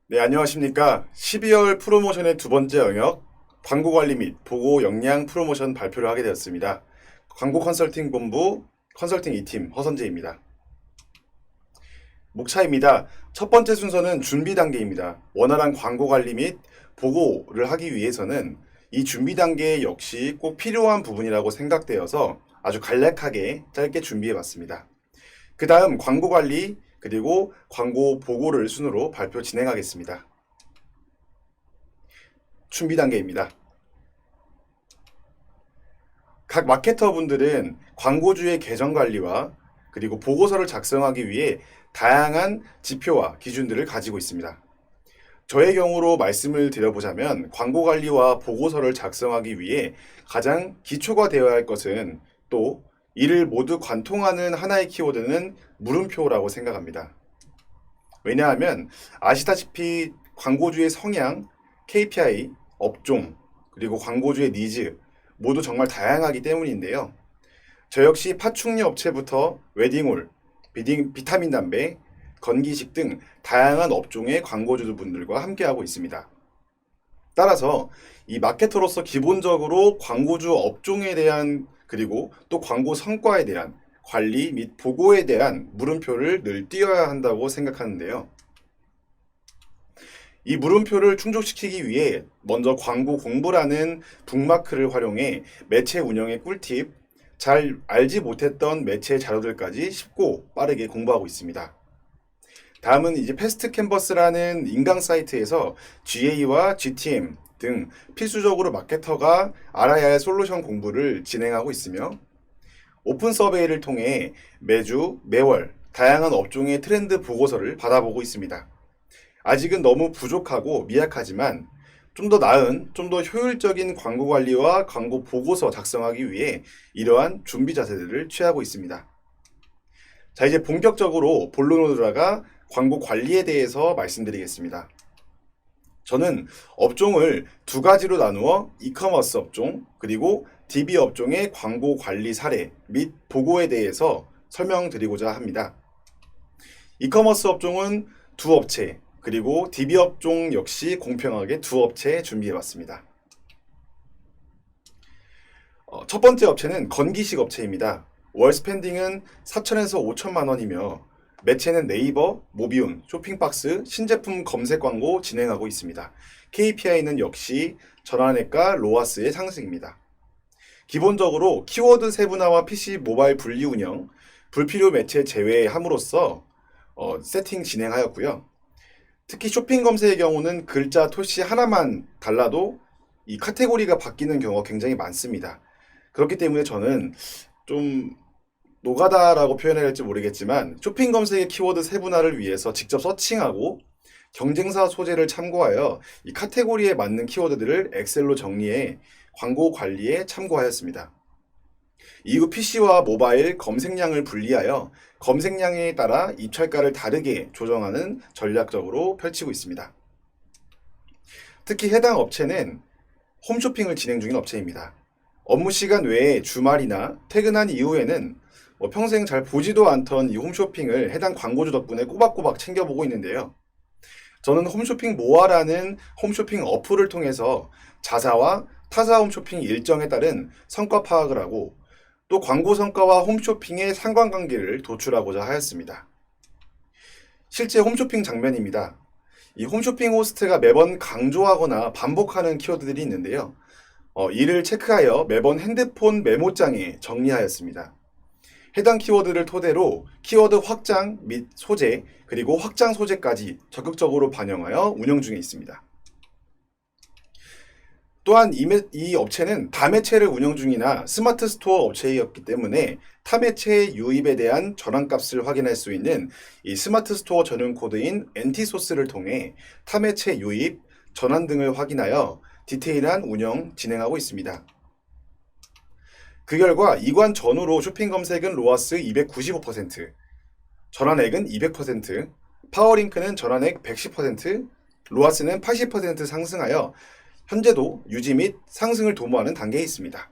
네, 안녕하십니까. 12월 프로모션의 두 번째 영역, 광고 관리 및 보고 역량 프로모션 발표를 하게 되었습니다. 광고 컨설팅 본부 컨설팅 2팀 허선재입니다. 목차입니다. 첫 번째 순서는 준비 단계입니다. 원활한 광고 관리 및 보고를 하기 위해서는 이 준비 단계 역시 꼭 필요한 부분이라고 생각되어서 아주 간략하게 짧게 준비해 봤습니다. 그 다음 광고 관리 그리고 광고 보고를 순으로 발표 진행하겠습니다. 준비 단계입니다. 각 마케터 분들은 광고주의 계정 관리와 그리고 보고서를 작성하기 위해 다양한 지표와 기준들을 가지고 있습니다. 저의 경우로 말씀을 드려보자면 광고 관리와 보고서를 작성하기 위해 가장 기초가 되어야 할 것은 또 이를 모두 관통하는 하나의 키워드는 물음표라고 생각합니다. 왜냐하면 아시다시피 광고주의 성향, KPI, 업종, 그리고 광고주의 니즈 모두 정말 다양하기 때문인데요. 저 역시 파충류 업체부터 웨딩홀, 비타민 담배, 건기식 등 다양한 업종의 광고주분들과 함께하고 있습니다. 따라서 이 마케터로서 기본적으로 광고주 업종에 대한 그리고 또 광고 성과에 대한 관리 및 보고에 대한 물음표를 늘 띄어야 한다고 생각하는데요. 이 물음표를 충족시키기 위해 먼저 광고 공부라는 북마크를 활용해 매체 운영의 꿀팁, 잘 알지 못했던 매체 자료들까지 쉽고 빠르게 공부하고 있습니다. 다음은 이제 패스트 캔버스라는 인강 사이트에서 GA와 GTM 등 필수적으로 마케터가 알아야 할 솔루션 공부를 진행하고 있으며 오픈 서베이를 통해 매주, 매월 다양한 업종의 트렌드 보고서를 받아보고 있습니다. 아직은 너무 부족하고 미약하지만 좀 더 나은, 좀 더 효율적인 광고 관리와 광고 보고서 작성하기 위해 이러한 준비 자세들을 취하고 있습니다. 자, 이제 본격적으로 본론으로 들어가 광고 관리에 대해서 말씀드리겠습니다. 저는 업종을 두 가지로 나누어 이커머스 업종 그리고 DB 업종의 광고 관리 사례 및 보고에 대해서 설명드리고자 합니다. 이커머스 업종은 두 업체 그리고 DB 업종 역시 공평하게 두 업체 준비해봤습니다. 첫 번째 업체는 건기식 업체입니다. 월 스pen딩은 4천에서 5천만 원이며 매체는 네이버, 모비운, 쇼핑박스, 신제품 검색 광고 진행하고 있습니다. KPI는 역시 전환외과 로아스의 상승입니다. 기본적으로 키워드 세분화와 PC 모바일 분리 운영, 불필요 매체 제외함으로써 세팅 진행하였고요. 특히 쇼핑 검색의 경우는 글자 토시 하나만 달라도 이 카테고리가 바뀌는 경우가 굉장히 많습니다. 그렇기 때문에 저는 좀 노가다라고 표현해야 할지 모르겠지만 쇼핑 검색의 키워드 세분화를 위해서 직접 서칭하고 경쟁사 소재를 참고하여 이 카테고리에 맞는 키워드들을 엑셀로 정리해 광고 관리에 참고하였습니다. 이후 PC와 모바일 검색량을 분리하여 검색량에 따라 입찰가를 다르게 조정하는 전략적으로 펼치고 있습니다. 특히 해당 업체는 홈쇼핑을 진행 중인 업체입니다. 업무 시간 외에 주말이나 퇴근한 이후에는 평생 잘 보지도 않던 이 홈쇼핑을 해당 광고주 덕분에 꼬박꼬박 챙겨보고 있는데요. 저는 홈쇼핑 모아라는 홈쇼핑 어플을 통해서 자사와 타사 홈쇼핑 일정에 따른 성과 파악을 하고 또 광고 성과와 홈쇼핑의 상관관계를 도출하고자 하였습니다. 실제 홈쇼핑 장면입니다. 이 홈쇼핑 호스트가 매번 강조하거나 반복하는 키워드들이 있는데요. 이를 체크하여 매번 핸드폰 메모장에 정리하였습니다. 해당 키워드를 토대로 키워드 확장 및 소재, 그리고 확장 소재까지 적극적으로 반영하여 운영 중에 있습니다. 또한 이 업체는 다매체를 운영 중이나 스마트 스토어 업체이었기 때문에 타매체 유입에 대한 전환값을 확인할 수 있는 이 스마트 스토어 전용 코드인 NT소스를 통해 타매체 유입, 전환 등을 확인하여 디테일한 운영 진행하고 있습니다. 그 결과 이관 전후로 쇼핑 검색은 로아스 295%, 전환액은 200%, 파워링크는 전환액 110%, 로아스는 80% 상승하여 현재도 유지 및 상승을 도모하는 단계에 있습니다.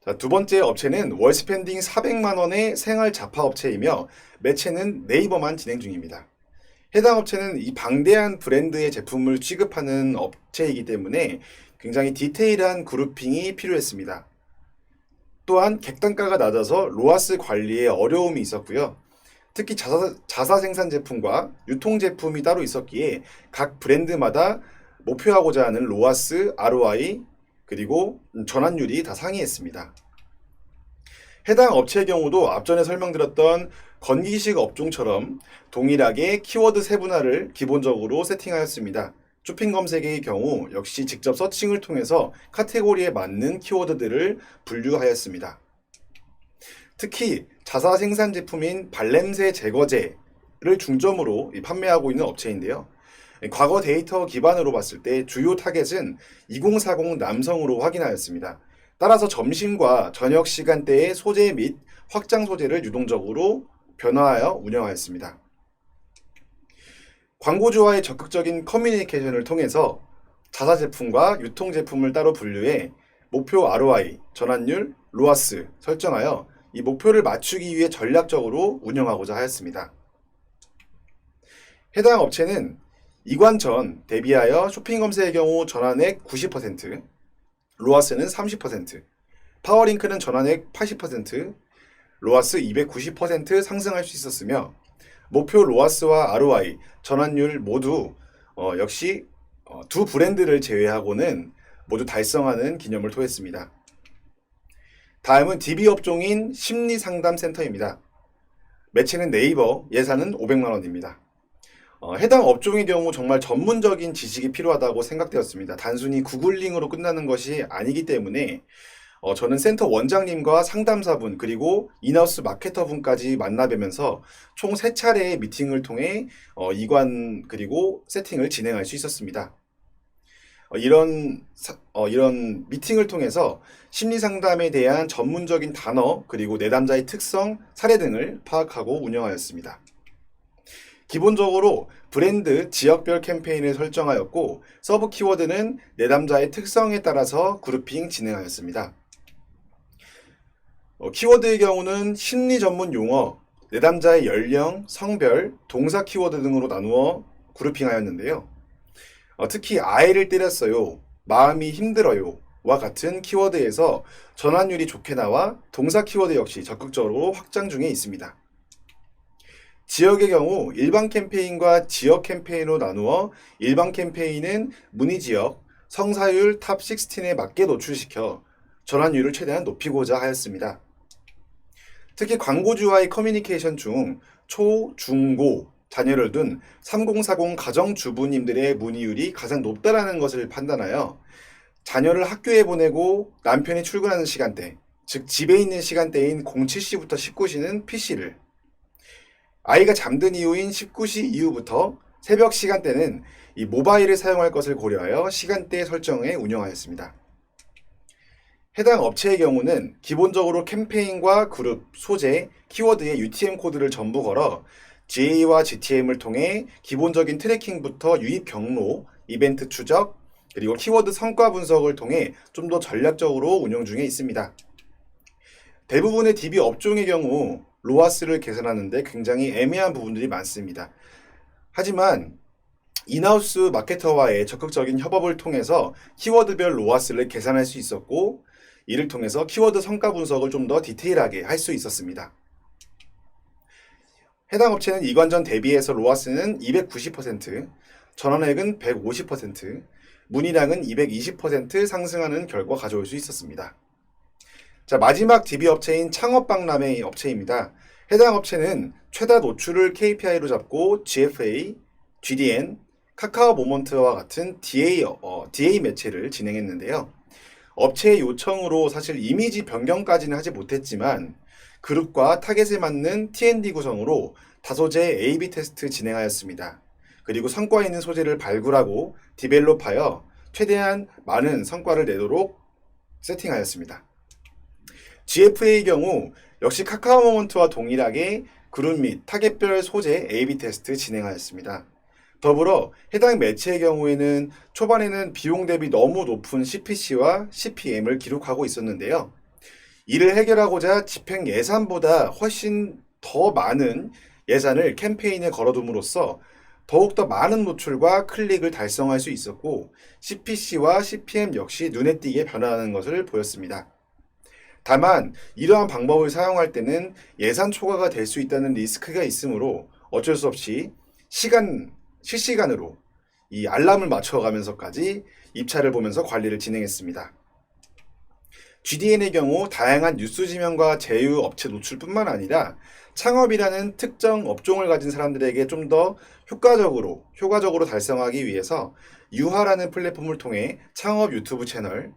자, 두 번째 업체는 월 스pen딩 400만 원의 생활 잡화 업체이며 매체는 네이버만 진행 중입니다. 해당 업체는 이 방대한 브랜드의 제품을 취급하는 업체이기 때문에 굉장히 디테일한 그룹핑이 필요했습니다. 또한 객단가가 낮아서 로아스 관리에 어려움이 있었고요. 특히 자사 생산 제품과 유통 제품이 따로 있었기에 각 브랜드마다 목표하고자 하는 로아스, ROI, 그리고 전환율이 다 상이했습니다. 해당 업체의 경우도 앞전에 설명드렸던 건기식 업종처럼 동일하게 키워드 세분화를 기본적으로 세팅하였습니다. 쇼핑 검색의 경우 역시 직접 서칭을 통해서 카테고리에 맞는 키워드들을 분류하였습니다. 특히 자사 생산 제품인 발냄새 제거제를 중점으로 판매하고 있는 업체인데요. 과거 데이터 기반으로 봤을 때 주요 타겟은 2040 남성으로 확인하였습니다. 따라서 점심과 저녁 시간대의 소재 및 확장 소재를 유동적으로 변화하여 운영하였습니다. 광고주와의 적극적인 커뮤니케이션을 통해서 자사 제품과 유통 제품을 따로 분류해 목표 ROI, 전환율, 로아스 설정하여 이 목표를 맞추기 위해 전략적으로 운영하고자 하였습니다. 해당 업체는 이관 전 대비하여 쇼핑 검색의 경우 전환액 90%, 로아스는 30%, 파워링크는 전환액 80%, 로아스 290% 상승할 수 있었으며 목표 로아스와 ROI, 전환율 모두 역시 두 브랜드를 제외하고는 모두 달성하는 기념을 토했습니다. 다음은 DB 업종인 심리상담센터입니다. 매체는 네이버, 예산은 500만 원입니다. 해당 업종의 경우 정말 전문적인 지식이 필요하다고 생각되었습니다. 단순히 구글링으로 끝나는 것이 아니기 때문에 저는 센터 원장님과 상담사분 그리고 인하우스 마케터분까지 만나뵈면서 총 3차례의 미팅을 통해 이관 그리고 세팅을 진행할 수 있었습니다. 이런 미팅을 통해서 심리상담에 대한 전문적인 단어 그리고 내담자의 특성, 사례 등을 파악하고 운영하였습니다. 기본적으로 브랜드, 지역별 캠페인을 설정하였고 서브 키워드는 내담자의 특성에 따라서 그룹핑 진행하였습니다. 키워드의 경우는 심리 전문 용어, 내담자의 연령, 성별, 동사 키워드 등으로 나누어 그룹핑하였는데요. 특히 아이를 때렸어요, 마음이 힘들어요 와 같은 키워드에서 전환율이 좋게 나와 동사 키워드 역시 적극적으로 확장 중에 있습니다. 지역의 경우 일반 캠페인과 지역 캠페인으로 나누어 일반 캠페인은 문의 지역, 성사율 탑 16에 맞게 노출시켜 전환율을 최대한 높이고자 하였습니다. 특히 광고주와의 커뮤니케이션 중 초, 중, 고 자녀를 둔 3040 가정주부님들의 문의율이 가장 높다라는 것을 판단하여 자녀를 학교에 보내고 남편이 출근하는 시간대, 즉 집에 있는 시간대인 07시부터 19시는 PC를, 아이가 잠든 이후인 19시 이후부터 새벽 시간대는 이 모바일을 사용할 것을 고려하여 시간대 설정에 운영하였습니다. 해당 업체의 경우는 기본적으로 캠페인과 그룹, 소재, 키워드의 UTM 코드를 전부 걸어 GA와 GTM을 통해 기본적인 트래킹부터 유입 경로, 이벤트 추적, 그리고 키워드 성과 분석을 통해 좀 더 전략적으로 운영 중에 있습니다. 대부분의 DB 업종의 경우 로아스를 계산하는데 굉장히 애매한 부분들이 많습니다. 하지만 인하우스 마케터와의 적극적인 협업을 통해서 키워드별 로아스를 계산할 수 있었고 이를 통해서 키워드 성과 분석을 좀 더 디테일하게 할 수 있었습니다. 해당 업체는 이관전 대비해서 로아스는 290%, 전환액은 150%, 문의량은 220% 상승하는 결과 가져올 수 있었습니다. 자, 마지막 DB 업체인 창업박람회 업체입니다. 해당 업체는 최다 노출을 KPI로 잡고 GFA, GDN, 카카오 모먼트와 같은 DA 매체를 진행했는데요. 업체의 요청으로 사실 이미지 변경까지는 하지 못했지만 그룹과 타겟에 맞는 T&D 구성으로 다소제 A/B 테스트 진행하였습니다. 그리고 성과 있는 소재를 발굴하고 디벨롭하여 최대한 많은 성과를 내도록 세팅하였습니다. GFA의 경우 역시 카카오 모먼트와 동일하게 그룹 및 타겟별 소재 A/B 테스트 진행하였습니다. 더불어 해당 매체의 경우에는 초반에는 비용 대비 너무 높은 CPC와 CPM을 기록하고 있었는데요. 이를 해결하고자 집행 예산보다 훨씬 더 많은 예산을 캠페인에 걸어둠으로써 더욱더 많은 노출과 클릭을 달성할 수 있었고 CPC와 CPM 역시 눈에 띄게 변화하는 것을 보였습니다. 다만 이러한 방법을 사용할 때는 예산 초과가 될 수 있다는 리스크가 있으므로 어쩔 수 없이 실시간으로 이 알람을 맞춰가면서까지 입찰을 보면서 관리를 진행했습니다. GDN의 경우 다양한 뉴스 지명과 제휴 업체 노출뿐만 아니라 창업이라는 특정 업종을 가진 사람들에게 좀 더 효과적으로 달성하기 위해서 유하라는 플랫폼을 통해 창업 유튜브 채널,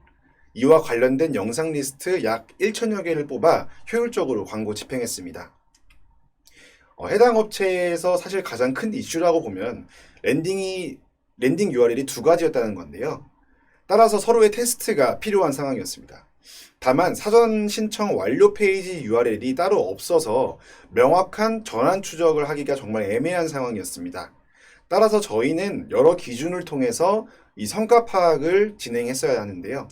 이와 관련된 영상 리스트 약 1천여 개를 뽑아 효율적으로 광고 집행했습니다. 해당 업체에서 사실 가장 큰 이슈라고 보면 랜딩 URL이 두 가지였다는 건데요. 따라서 서로의 테스트가 필요한 상황이었습니다. 다만 사전 신청 완료 페이지 URL이 따로 없어서 명확한 전환 추적을 하기가 정말 애매한 상황이었습니다. 따라서 저희는 여러 기준을 통해서 이 성과 파악을 진행했어야 하는데요.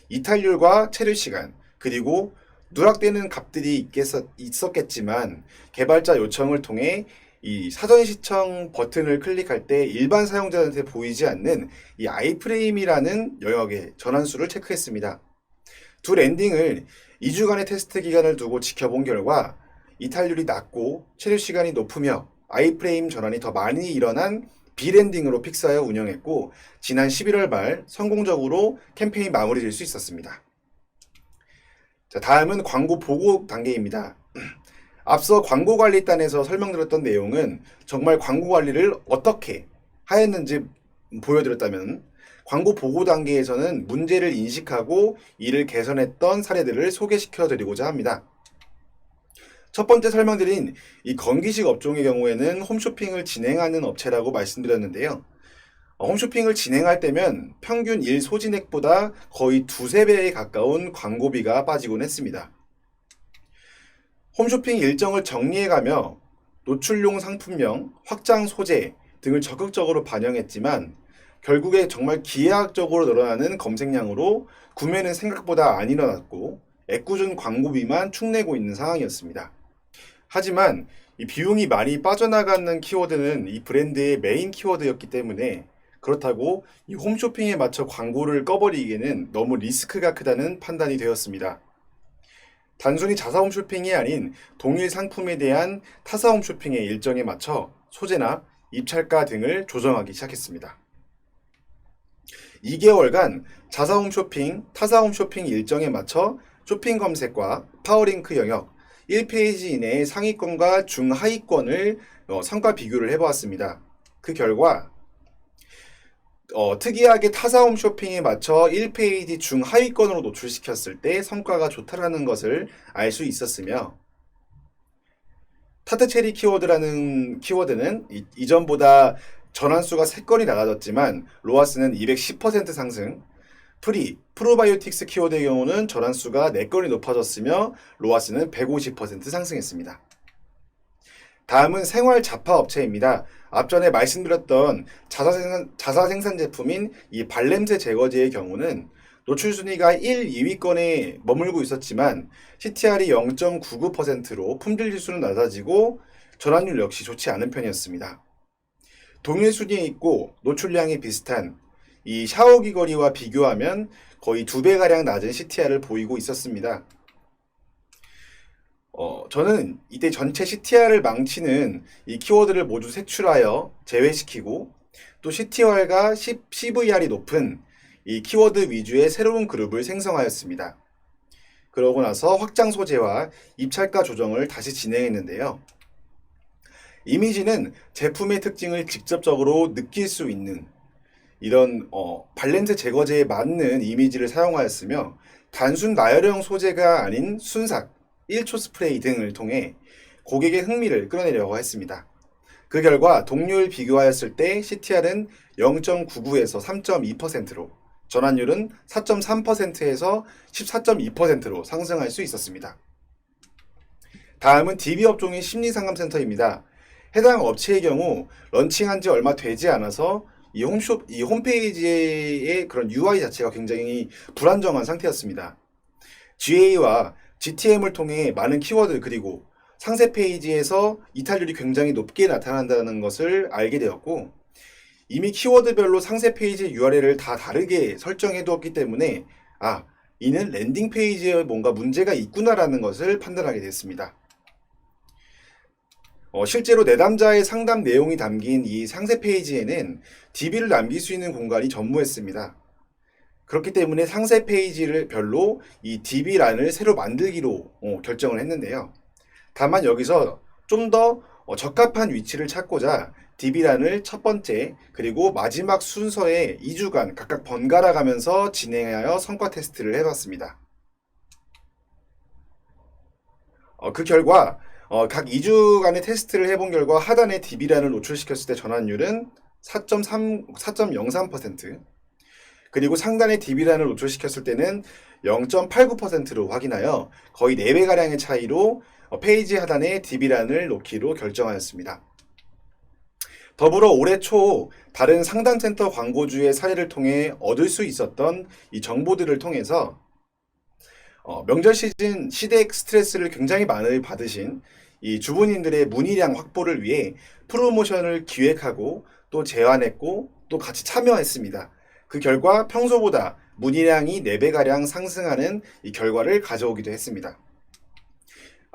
이탈률과 체류 시간, 그리고 누락되는 값들이 있었겠지만 개발자 요청을 통해 이 사전 시청 버튼을 클릭할 때 일반 사용자한테 보이지 않는 이 아이프레임이라는 영역의 전환수를 체크했습니다. 두 랜딩을 2주간의 테스트 기간을 두고 지켜본 결과 이탈률이 낮고 체류 시간이 높으며 아이프레임 전환이 더 많이 일어난 비랜딩으로 픽스하여 운영했고 지난 11월 말 성공적으로 캠페인 마무리될 수 있었습니다. 자, 다음은 광고 보고 단계입니다. 앞서 광고 관리단에서 설명드렸던 내용은 정말 광고 관리를 어떻게 하였는지 보여드렸다면 광고 보고 단계에서는 문제를 인식하고 이를 개선했던 사례들을 소개시켜 드리고자 합니다. 첫 번째 설명드린 이 건기식 업종의 경우에는 홈쇼핑을 진행하는 업체라고 말씀드렸는데요. 홈쇼핑을 진행할 때면 평균 일 소진액보다 거의 두세 배에 가까운 광고비가 빠지곤 했습니다. 홈쇼핑 일정을 정리해가며 노출용 상품명, 확장 소재 등을 적극적으로 반영했지만 결국에 정말 기하학적으로 늘어나는 검색량으로 구매는 생각보다 안 일어났고 애꿎은 광고비만 축내고 있는 상황이었습니다. 하지만 이 비용이 많이 빠져나가는 키워드는 이 브랜드의 메인 키워드였기 때문에 그렇다고 이 홈쇼핑에 맞춰 광고를 꺼버리기에는 너무 리스크가 크다는 판단이 되었습니다. 단순히 자사 홈쇼핑이 아닌 동일 상품에 대한 타사 홈쇼핑의 일정에 맞춰 소재나 입찰가 등을 조정하기 시작했습니다. 2개월간 자사 홈쇼핑, 타사 홈쇼핑 일정에 맞춰 쇼핑 검색과 파워링크 영역 1페이지 이내의 상위권과 중하위권을 성과 비교를 해보았습니다. 그 결과 특이하게 타사 홈쇼핑에 맞춰 1페이지 중하위권으로 노출시켰을 때 성과가 좋다라는 것을 알 수 있었으며 타트체리 키워드라는 키워드는 이전보다 전환수가 3건이 낮아졌지만 로아스는 210% 상승, 프로바이오틱스 키워드의 경우는 전환수가 4건이 높아졌으며 로아스는 150% 상승했습니다. 다음은 생활 잡화 업체입니다. 앞전에 말씀드렸던 자사 생산 제품인 이 발냄새 제거제의 경우는 노출 순위가 1, 2위권에 머물고 있었지만 CTR이 0.99%로 품질 지수는 낮아지고 전환율 역시 좋지 않은 편이었습니다. 동일 순위에 있고 노출량이 비슷한 이 샤워기 거리와 비교하면 거의 2배가량 낮은 CTR을 보이고 있었습니다. 저는 이때 전체 CTR을 망치는 이 키워드를 모두 색출하여 제외시키고 또 CTR과 CVR이 높은 이 키워드 위주의 새로운 그룹을 생성하였습니다. 그러고 나서 확장 소재와 입찰가 조정을 다시 진행했는데요. 이미지는 제품의 특징을 직접적으로 느낄 수 있는 이런 발냄새 제거제에 맞는 이미지를 사용하였으며 단순 나열형 소재가 아닌 순삭, 1초 스프레이 등을 통해 고객의 흥미를 끌어내려고 했습니다. 그 결과 동료를 비교하였을 때 CTR은 0.99에서 3.2%로 전환율은 4.3%에서 14.2%로 상승할 수 있었습니다. 다음은 DB 업종의 심리상담센터입니다. 해당 업체의 경우 런칭한 지 얼마 되지 않아서 이 홈페이지의 그런 UI 자체가 굉장히 불안정한 상태였습니다. GA와 GTM을 통해 많은 키워드 그리고 상세 페이지에서 이탈률이 굉장히 높게 나타난다는 것을 알게 되었고, 이미 키워드별로 상세 페이지 URL을 다 다르게 설정해 두었기 때문에 이는 랜딩 페이지에 뭔가 문제가 있구나라는 것을 판단하게 됐습니다. 실제로 내담자의 상담 내용이 담긴 이 상세 페이지에는 DB를 남길 수 있는 공간이 전무했습니다. 그렇기 때문에 상세 페이지를 별로 이 DB란을 새로 만들기로 결정을 했는데요. 다만 여기서 좀 더 적합한 위치를 찾고자 DB란을 첫 번째 그리고 마지막 순서에 2주간 각각 번갈아 가면서 진행하여 성과 테스트를 해봤습니다. 그 결과 각 2주간의 테스트를 해본 결과 하단에 DB란을 노출시켰을 때 전환율은 4.03%, 그리고 상단에 DB란을 노출시켰을 때는 0.89%로 확인하여 거의 4배가량의 차이로 페이지 하단에 DB란을 놓기로 결정하였습니다. 더불어 올해 초 다른 상담센터 광고주의 사례를 통해 얻을 수 있었던 이 정보들을 통해서 명절 시즌 시댁 스트레스를 굉장히 많이 받으신 이 주부님들의 문의량 확보를 위해 프로모션을 기획하고 또 제안했고 또 같이 참여했습니다. 그 결과 평소보다 문의량이 4배가량 상승하는 이 결과를 가져오기도 했습니다.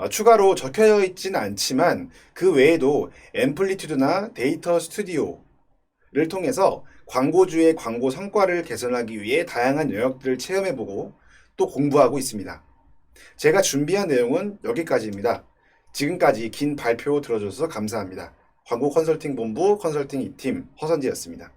추가로 적혀 있진 않지만 그 외에도 앰플리튜드나 데이터 스튜디오를 통해서 광고주의 광고 성과를 개선하기 위해 다양한 영역들을 체험해보고 또 공부하고 있습니다. 제가 준비한 내용은 여기까지입니다. 지금까지 긴 발표 들어줘서 감사합니다. 광고 컨설팅 본부 컨설팅 2팀 허선지였습니다.